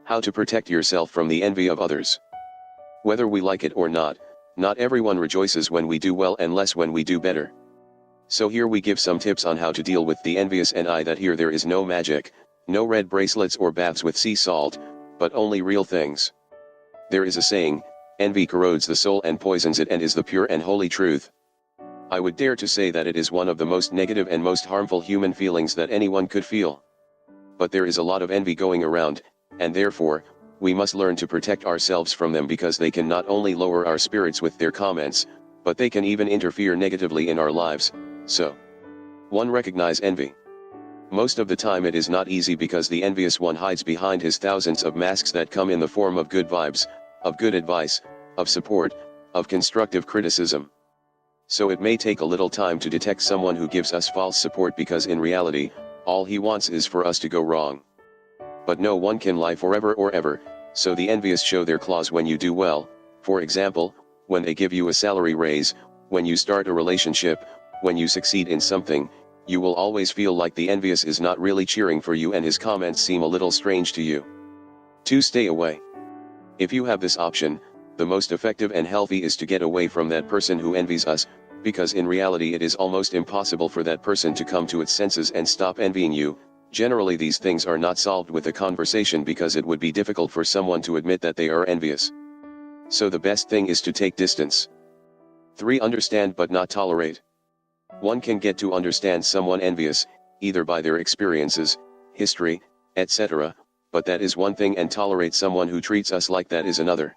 How to protect yourself from the envy of others. Whether we like it or not everyone rejoices when we do well and less when we do better. So here we give some tips on how to deal with the envious, and that here there is no magic, no red bracelets or baths with sea salt, but only real things. There is a saying, envy corrodes the soul and poisons it and is the pure and holy truth. I would dare to say that it is one of the most negative and most harmful human feelings that anyone could feel. But there is a lot of envy going around, and therefore, we must learn to protect ourselves from them, because they can not only lower our spirits with their comments, but they can even interfere negatively in our lives. So, 1. Recognize envy. Most of the time it is not easy, because the envious one hides behind his thousands of masks that come in the form of good vibes, of good advice, of support, of constructive criticism. So it may take a little time to detect someone who gives us false support, because in reality, all he wants is for us to go wrong. But no one can lie forever or ever, so the envious show their claws when you do well. For example, when they give you a salary raise, when you start a relationship, when you succeed in something, you will always feel like the envious is not really cheering for you and his comments seem a little strange to you. 2. Stay away. If you have this option, the most effective and healthy is to get away from that person who envies us, because in reality it is almost impossible for that person to come to its senses and stop envying you. Generally these things are not solved with a conversation, because it would be difficult for someone to admit that they are envious. So the best thing is to take distance. 3. Understand but not tolerate. One can get to understand someone envious, either by their experiences, history, etc., but that is one thing, and tolerate someone who treats us like that is another.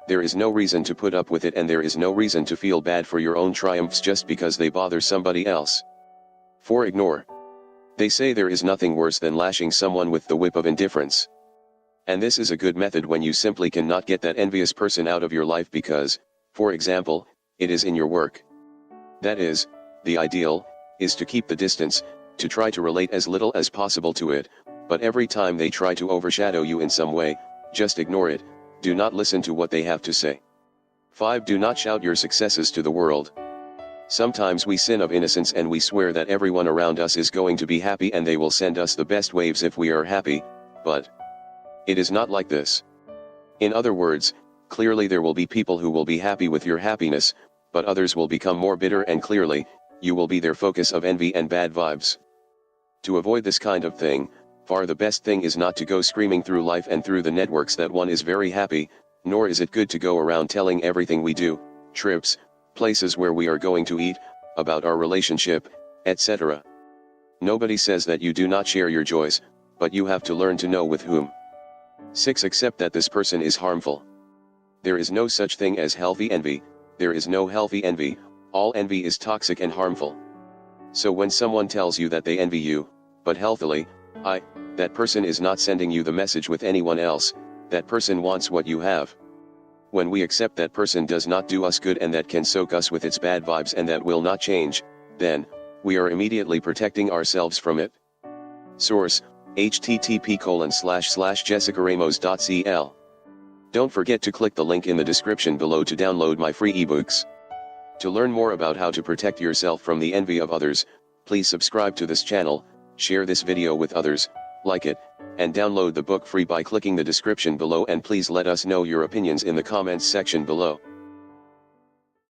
There is no reason to put up with it, and there is no reason to feel bad for your own triumphs just because they bother somebody else. 4. Ignore. They say there is nothing worse than lashing someone with the whip of indifference. And this is a good method when you simply cannot get that envious person out of your life because, for example, it is in your work. That is, the ideal is to keep the distance, to try to relate as little as possible to it, but every time they try to overshadow you in some way, just ignore it. Do not listen to what they have to say. 5. Do not shout your successes to the world. Sometimes we sin of innocence and we swear that everyone around us is going to be happy and they will send us the best waves if we are happy, but it is not like this. In other words, clearly there will be people who will be happy with your happiness, but others will become more bitter, and clearly, you will be their focus of envy and bad vibes. To avoid this kind of thing, far the best thing is not to go screaming through life and through the networks that one is very happy, nor is it good to go around telling everything we do, trips, places where we are going to eat, about our relationship, etc. Nobody says that you do not share your joys, but you have to learn to know with whom. 6. Accept that this person is harmful. There is no such thing as healthy envy, there is no healthy envy, all envy is toxic and harmful. So when someone tells you that they envy you, but healthily, that person is not sending you the message with anyone else, that person wants what you have. When we accept that person does not do us good and that can soak us with its bad vibes and that will not change, then, we are immediately protecting ourselves from it. Source, http://jessicaramos.cl. Don't forget to click the link in the description below to download my free ebooks. To learn more about how to protect yourself from the envy of others, please subscribe to this channel, share this video with others, like it, and download the book free by clicking the description below, and please let us know your opinions in the comments section below.